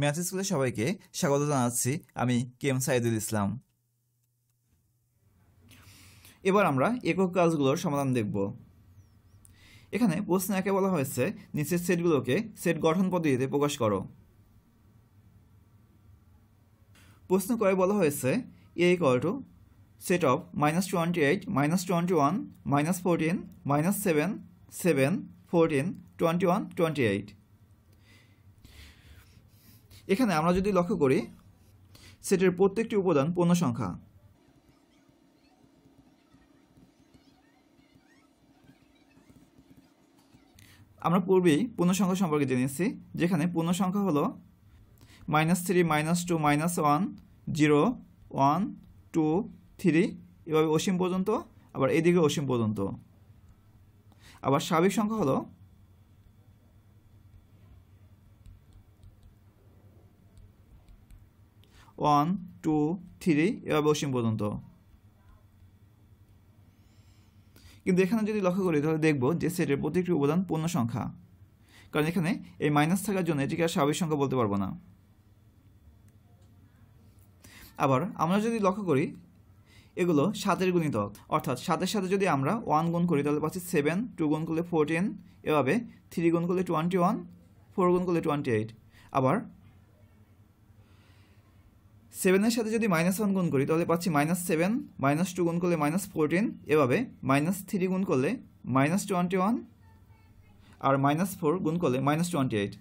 Math স্কুলে সবাইকে স্বাগত জানাচ্ছি। আমি কেএম সাইদুল ইসলাম। এবার আমরা একক কাজগুলোর সমাধান দেখব। এখানে প্রশ্ন একে বলা হয়েছে নিচের সেটগুলোকে সেট গঠন পদ্ধতিতে প্রকাশ করো। প্রশ্ন করে বলা হয়েছে এ ইকুয়াল টু সেট অফ -28, -21, -14, -7, 7, 14, 21, 28। এখানে আমরা যদি লক্ষ্য করি সেটের প্রত্যেকটি উপাদান পূর্ণ সংখ্যা। আমরা পূর্বেই পূর্ণ সংখ্যা সম্পর্কে জেনেছি, যেখানে পূর্ণ সংখ্যা হলো -3, -2, -1, 0, 1, 2, 3 এভাবে অসীম পর্যন্ত, আবার এদিকে অসীম পর্যন্ত। আবার স্বাভাবিক সংখ্যা হলো 1, 2, 3 এভাবে অসীম পর্যন্ত। কিন্তু এখানে যদি লক্ষ্য করি তাহলে দেখব যে সেটের প্রত্যেকটি উপাদান পূর্ণ সংখ্যা, কারণ এখানে এই মাইনাস থাকার জন্য এটিকে আর স্বাভাবিক সংখ্যা বলতে পারবো না। আবার আমরা যদি লক্ষ্য করি এগুলো 7-এর গুণিতক, অর্থাৎ 7-এর সাথে যদি আমরা 1 গুণ করি তাহলে পাচ্ছি 7, 2 গুণ করলে 14, এভাবে 3 গুণ করলে 21, 4 গুণ করলে 28। আবার 7-এর সাথে যদি -1 গুণ করি তাহলে পাচ্ছি -7, -2 গুণ করলে -14, এভাবে -3 গুণ করলে -21, আর -4 গুণ করলে -28।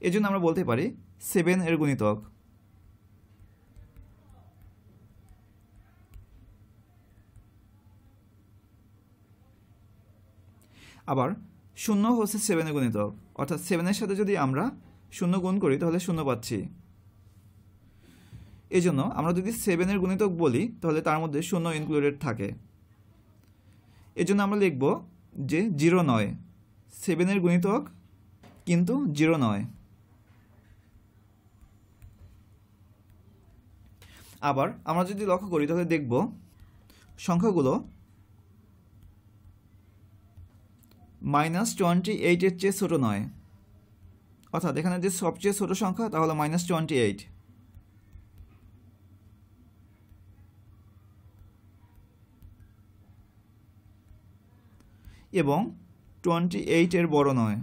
এই জন্য আমরা বলতে পারি 7-এর গুণিতক। আবার 0 হচ্ছে 7-এর গুণিতক, অর্থাৎ 7-এর সাথে যদি আমরা 0 গুণ করি তাহলে 0 পাচ্ছি। এই জন্য আমরা যদি 7-এর গুণিতক বলি তাহলে তার মধ্যে 0 ইনক্লুডেড থাকে। এই জন্য আমরা লিখব যে 0 নয়, 7-এর গুণিতক কিন্তু 0 নয়। আবার আমরা যদি লক্ষ্য করি তাহলে দেখব সংখ্যাগুলো -28-এর চেয়ে ছোট নয়, অর্থাৎ এখানে যে সবচেয়ে ছোট সংখ্যা তা হলো -28 এবং 28-এর বড় নয়।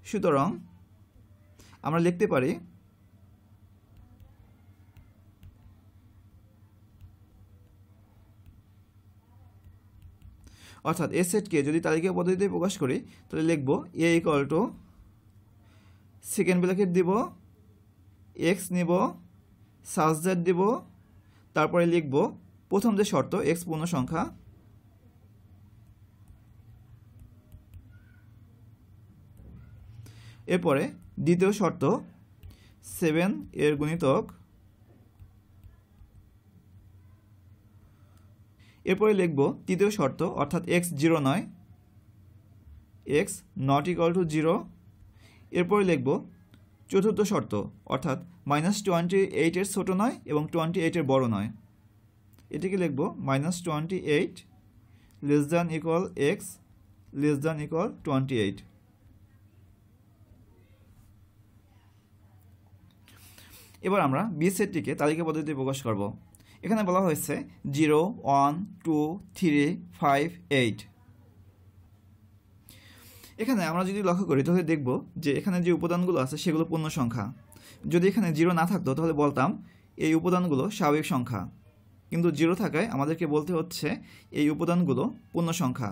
সুতরাং আমরা লিখতে পারি অর্থাৎ এ সেটকে যদি তালিকা পদ্ধতিতে প্রকাশ করি তাহলে লিখব এ ইকুয়াল টু সেকেন্ড ব্র্যাকেট দিব, এক্স নিব, সাজ দ্যাট দিব, তারপরে লিখব প্রথম যে শর্ত এক্স পূর্ণ সংখ্যা, এরপরে দ্বিতীয় শর্ত 7-এর গুণিতক, এরপরে লিখব তৃতীয় শর্ত অর্থাৎ এক্স 0 নয়, এক্স নট ইকুয়াল টু 0। এরপরে লিখব চতুর্থ শর্ত অর্থাৎ -28-এর ছোট নয় এবং 28-এর বড় নয়। এটিকে লিখব -28 less than equal x less than equal 28। এবার আমরা বি সেটটিকে তালিকা পদ্ধতিতে প্রকাশ করব। এখানে বলা হয়েছে 0, 1, 2, 3, 5, 8। এখানে আমরা যদি লক্ষ্য করি তাহলে দেখব যে এখানে যে উপাদানগুলো আছে সেগুলো পূর্ণ সংখ্যা। যদি এখানে 0 না থাকতো তাহলে বলতাম এই উপাদানগুলো স্বাভাবিক সংখ্যা, কিন্তু 0 থাকায় আমাদেরকে বলতে হচ্ছে এই উপাদানগুলো পূর্ণ সংখ্যা।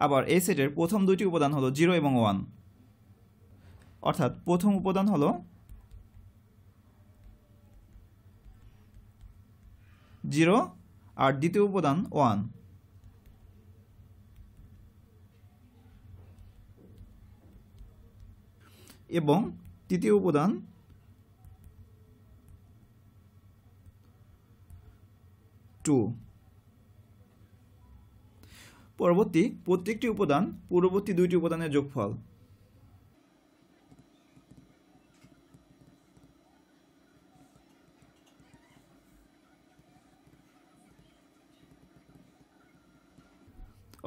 আবার এই সেটের প্রথম দুইটি উপাদান হলো 0 এবং 1, অর্থাৎ প্রথম উপাদান হলো 0 আর দ্বিতীয় উপাদান 1। এবং তৃতীয় উপাদান 2। পরবর্তী প্রত্যেকটি উপাদান পূর্ববর্তী দুইটি উপাদানের যোগফল।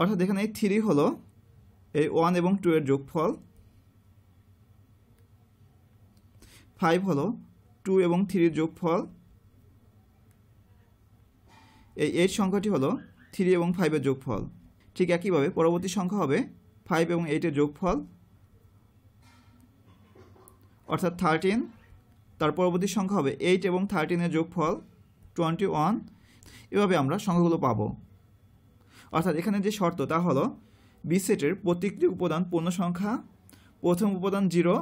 অর্থাৎ এখানে এই 3 হলো এই 1 এবং 2 এর যোগফল, 5 হলো 2 এবং 3 এর যোগফল, এই 8 সংখ্যাটি হলো 3 এবং 5 এর যোগফল। ঠিক একইভাবে পরবর্তী সংখ্যা হবে 5 এবং 8 এর যোগফল, অর্থাৎ 13। তার পরবর্তী সংখ্যা হবে 8 এবং 13 এর যোগফল 21। এভাবে আমরা সংখ্যাগুলো পাবো। অর্থাৎ এখানে যে শর্ত তা হলো বি সেটের প্রত্যেকটি উপাদান পূর্ণ সংখ্যা, প্রথম উপাদান 0,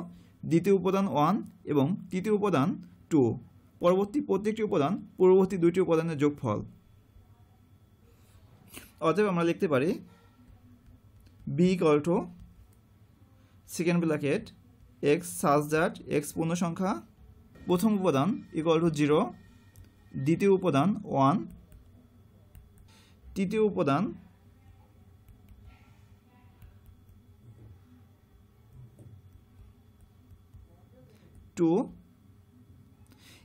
দ্বিতীয় উপাদান 1 এবং তৃতীয় উপাদান 2, পরবর্তী প্রত্যেকটি উপাদান পূর্ববর্তী দুইটি উপাদানের যোগফল। অতএব আমরা লিখতে পারি B equal to second bracket X such that X পূর্ণ সংখ্যা, প্রথম উপাদান ইকুয়াল টু 0, দ্বিতীয় উপাদান 1, তৃতীয় উপাদান 2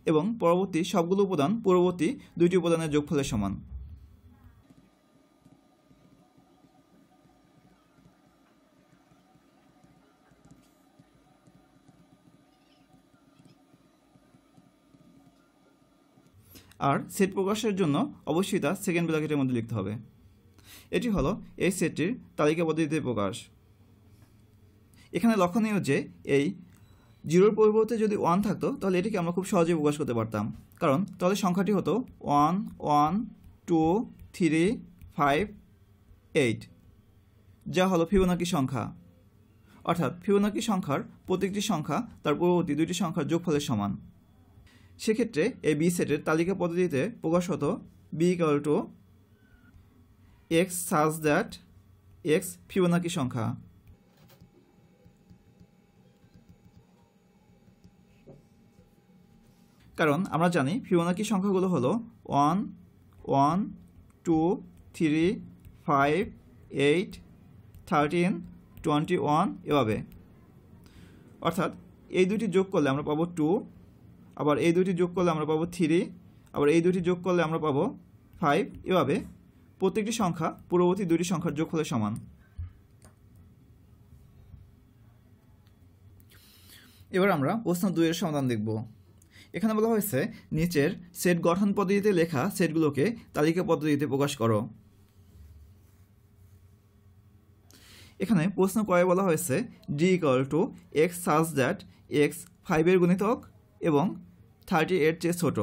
এবং পরবর্তী সবগুলো উপাদান পূর্ববর্তী দুইটি উপাদানের যোগফলের সমান। আর সেট প্রকাশের জন্য অবশ্যই তা সেকেন্ড ব্র্যাকেটের মধ্যে লিখতে হবে। এটি হলো এই সেটটির তালিকা পদ্ধতিতে প্রকাশ। এখানে লক্ষণীয় যে এই 0-র পরিবর্তে যদি 1 থাকতো তাহলে এটিকে আমরা খুব সহজেই প্রকাশ করতে পারতাম, কারণ তাহলে সংখ্যাটি হতো 1 1 2 3 5 8, যা হলো ফিবোনাকি সংখ্যা। অর্থাৎ ফিবোনাকি সংখ্যার প্রত্যেকটি সংখ্যা তার পূর্ববর্তী দুইটি সংখ্যার যোগফলের সমান। সেক্ষেত্রে এই বি সেটের তালিকা পদ্ধতিতে প্রকাশ হতো B equal to X such that X Fibonacci সংখ্যা। কারণ আমরা জানি ফিবোনাকি সংখ্যাগুলো হলো 1 1 2 3 5 8 13 21 এভাবে। অর্থাৎ এই দুটি যোগ করলে আমরা পাবো 2, আবার এই দুটি যোগ করলে আমরা পাবো 3, আবার এই দুটি যোগ করলে আমরা পাবো 5, এভাবে প্রত্যেকটি সংখ্যা পূর্ববর্তী দুটি সংখ্যার যোগফলের সমান। এবার আমরা প্রশ্ন 2 এর সমাধান দেখব। এখানে বলা হয়েছে নিচের সেট গঠন পদ্ধতিতে লেখা সেটগুলোকে তালিকা পদ্ধতিতে প্রকাশ করো। এখানে প্রশ্ন কয়ে বলা হয়েছে D equal to X such that x 5 এর গুণিতক এবং 30 এর চেয়ে ছোট।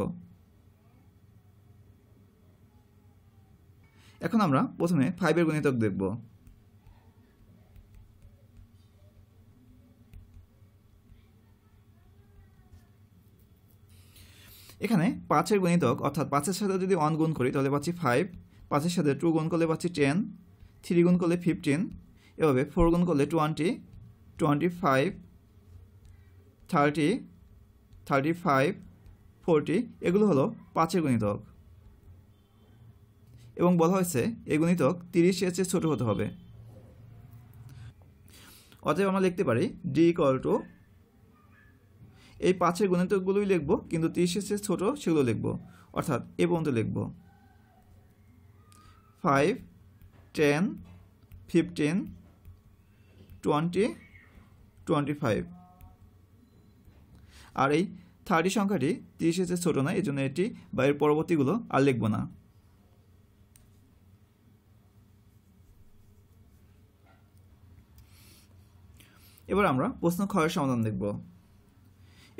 এখন আমরা প্রথমে 5 এর গুণিতক দেখব। এখানে 5 এর গুণিতক অর্থাৎ 5 এর সাথে যদি 1 গুণ করি তাহলে পাচ্ছি 5, 5 এর সাথে 2 গুণ করলে পাচ্ছি 10, 3 গুণ করলে 15, এভাবে 4 গুণ করলে 20, 25, 30, 35, 40, এগুলো হলো 5 এর গুণিতক। এবং বলা হয়েছে এই গুণিতক 30 এর চেয়ে ছোট হতে হবে। অতএব আমরা লিখতে পারি ডি ইকুয়াল টু এই 5 এর গুণিতকগুলোই লিখব, কিন্তু 30 এর চেয়ে ছোট সেগুলো লিখব, অর্থাৎ এ পর্যন্ত লিখব 5 10 15 20 25। আর এই 30 সংখ্যাটি 30 এর চেয়ে ছোট নয়, এই জন্য এটি বা এর পরবর্তীগুলো আর লিখব না। এবার আমরা প্রশ্ন খ এর সমাধান দেখব।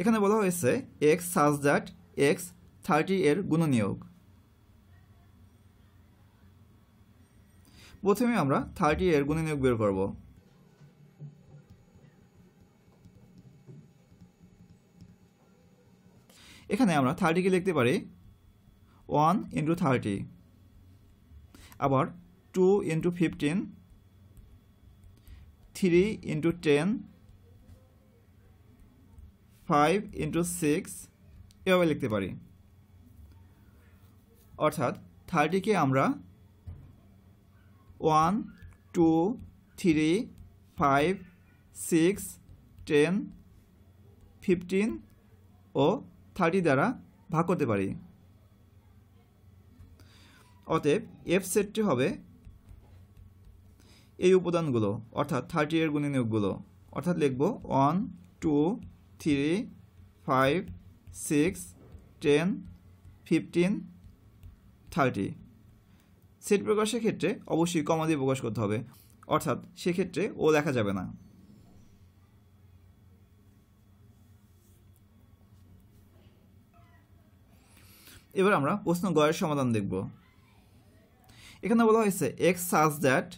এখানে বলা হয়েছে এক্স সাচ দ্যাট এক্স 30 এর গুণনীয়ক। প্রথমে আমরা 30 এর গুণনীয়ক বের করব। এখানে আমরা 30 কে লিখতে পারি 1 × 30, আবার 2 × 15, 3 × 10, 5 × 6, এভাবে লিখতে পারি। অর্থাৎ 30 কে আমরা 1 2 3 5 6 10 15 ও 30 দ্বারা ভাগ করতে পারি। অতএব এফ সেটটি হবে এই উপাদানগুলো অর্থাৎ 30 এর গুণনীয়কগুলো, অর্থাৎ লিখব 1 2 3 5 6 10 15 30। সেট প্রকাশের ক্ষেত্রে অবশ্যই কমা দিয়ে প্রকাশ করতে হবে, অর্থাৎ সেক্ষেত্রে ও লেখা যাবে না। এবার আমরা প্রশ্ন গ এর সমাধান দেখব। এখানে বলা হয়েছে x such that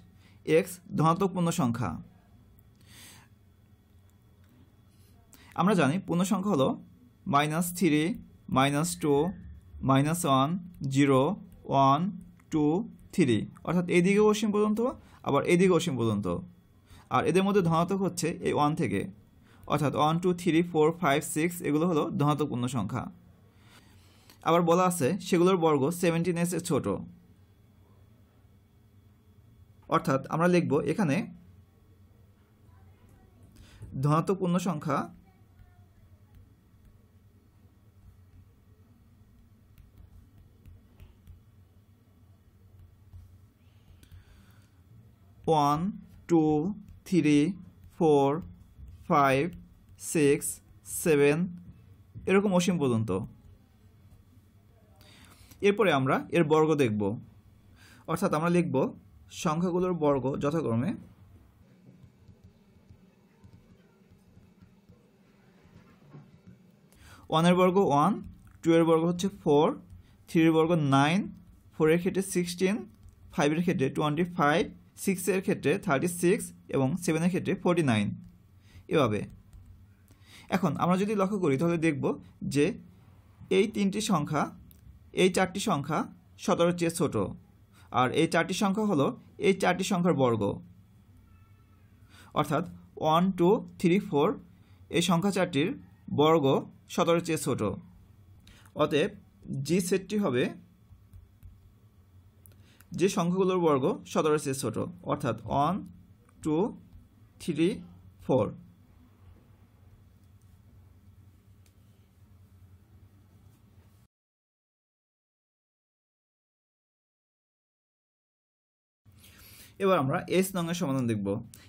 x ধনাত্মক পূর্ণ সংখ্যা। আমরা জানি পূর্ণ সংখ্যা হলো -3 -2 -1 0 1 2 3, অর্থাৎ এই দিকে অসীম পর্যন্ত আবার এই দিকে অসীম পর্যন্ত। আর এদের মধ্যে ধনাত্মক হচ্ছে এই 1 থেকে, অর্থাৎ 1 2 3 4 5 6 এগুলো হলো ধনাত্মক পূর্ণ সংখ্যা। আবার বলা আছে সেগুলোর বর্গ 17s এর ছোট, অর্থাৎ আমরা লিখব এখানে ধনাত্মক পূর্ণ সংখ্যা (1 2 3 4 5 6 7) এরকম অসীম পর্যন্ত। এরপরে আমরা এর বর্গ দেখব, অর্থাৎ আমরা লিখব সংখ্যাগুলোর বর্গ যথাক্রমে 1 এর বর্গ 1, 2 এর বর্গ হচ্ছে 4, 3 এর বর্গ 9, 4 এর ক্ষেত্রে 16, 5 এর ক্ষেত্রে 25, 6 এর ক্ষেত্রে 36 এবং 7 এর ক্ষেত্রে 49 এভাবে। এখন আমরা যদি লক্ষ্য করি তাহলে দেখব যে এই তিনটি সংখ্যা, এই চারটি সংখ্যা 17 এর চেয়ে ছোট, আর এই চারটি সংখ্যা হলো এই চারটি সংখ্যার বর্গ, অর্থাৎ 1 2 3 4 এই সংখ্যা চারটির বর্গ 17 এর চেয়ে ছোট। অতএব জি সেটটি হবে যে সংখ্যাগুলোর বর্গ 17 এর চেয়ে ছোট, অর্থাৎ 1 2 3 4। এবার আমরা এস নং এর সমাধান দেখব।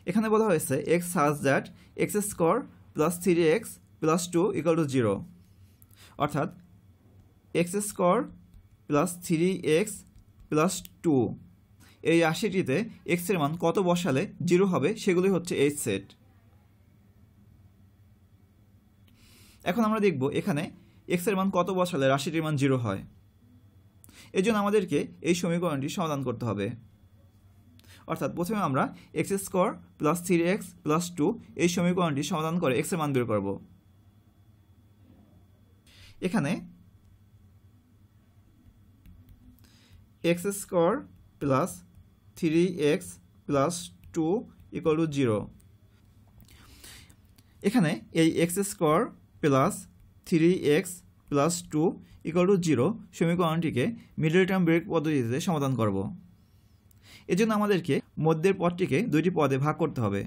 এখানে বলা হয়েছে x such that x square plus 3x plus 2 equal to 0, অর্থাৎ x square plus 3x plus 2 এই রাশিটিতে x এর মান কত বসালে 0 হবে সেগুলি হচ্ছে এই সেট। এখন আমরা দেখব এখানে x এর মান কত বসালে রাশিটির মান 0 হয়। এজন্য আমাদেরকে এই সমীকরণটি সমাধান করতে হবে, অর্থাৎ প্রথমে আমরা x square plus 3x plus 2 এই সমীকরণটি সমাধান করে x এর মান বের করব। এখানে x square plus 3x plus 2 equal to 0। এখানে এই x square plus 3x plus 2 equal to 0 সমীকরণটিকে মিডল টার্ম ব্রেক পদ্ধতিতে সমাধান করব। এজন্য আমাদেরকে মধ্যের পদটিকে দুইটি পদে ভাগ করতে হবে।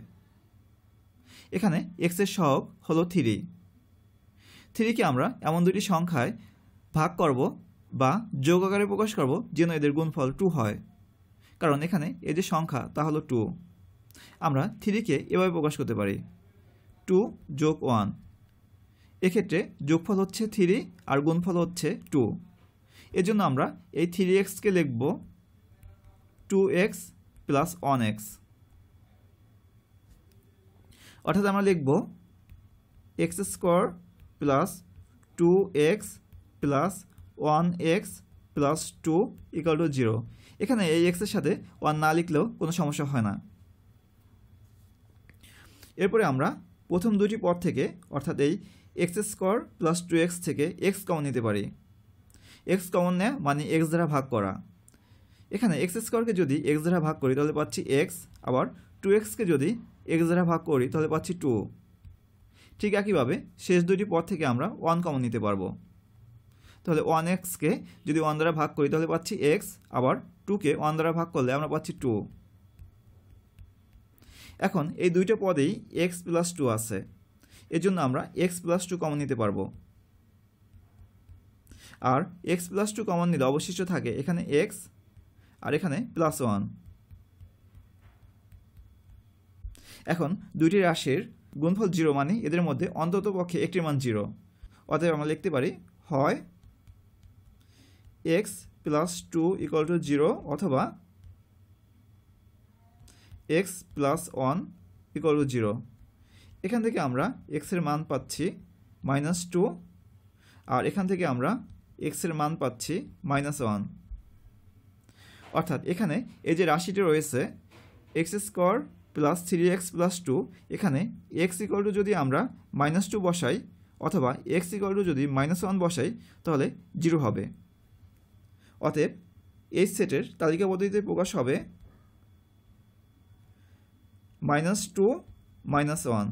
এখানে x এর সহগ হলো 3, 3কে আমরা এমন দুটি সংখ্যায় ভাগ করব বা যোগ আকারে প্রকাশ করব যেন এদের গুণফল 2 হয়, কারণ এখানে এই যে সংখ্যা তা হলো 2। আমরা 3কে এভাবে প্রকাশ করতে পারি 2 যোগ 1, এক্ষেত্রে যোগফল হচ্ছে 3 আর গুণফল হচ্ছে 2। এজন্য আমরা এই 3xকে লিখব 2x প্লাস 1x, অর্থাৎ আমরা লিখব x square plus 2x plus 1x plus 2 equal to 0। এখানে এই x এর সাথে 1 না লিখলেও কোনো সমস্যা হয় না। এরপরে আমরা প্রথম দুটি পদ থেকে, অর্থাৎ এই x স্কয়ার প্লাস 2x থেকে x কমন নিতে পারি। x কমন নেওয়া মানে x দ্বারা ভাগ করা। এখানে x স্কয়ারকে যদি x দ্বারা ভাগ করি তাহলে পাচ্ছি x, আবার 2xকে যদি x দ্বারা ভাগ করি তাহলে পাচ্ছি 2। ঠিক একইভাবে শেষ দুটি পদ থেকে আমরা 1 কমন নিতে পারবো। তাহলে 1xকে যদি 1 দ্বারা ভাগ করি তাহলে পাচ্ছি x, আবার 2কে 1 দ্বারা ভাগ করলে আমরা পাচ্ছি 2। এখন এই দুইটা পদেই x প্লাস 2 আছে, এজন্য আমরা x প্লাস 2 কমন নিতে পারবো। আর x প্লাস 2 কমন নিলে অবশিষ্ট থাকে এখানে x আর এখানে প্লাস 1। এখন দুইটি রাশির গুণফল 0 মানে এদের মধ্যে অন্তত পক্ষে একটির মান 0। অতএব আমরা লিখতে পারি হয় x প্লাস 2 ইকুয়াল টু 0 অথবা x প্লাস 1 ইকুয়াল টু 0। এখান থেকে আমরা x এর মান পাচ্ছি -2 আর এখান থেকে আমরা x এর মান পাচ্ছি -1। অর্থাৎ এখানে এই যে রাশিটি রয়েছে x square plus 3x plus 2, এখানে x ইকুয়াল টু যদি আমরা -2 বসাই অথবা x ইকুয়াল টু যদি -1 বসাই তাহলে 0 হবে। অতএব এই সেটের তালিকা পদ্ধতিতে প্রকাশ হবে -2 -1।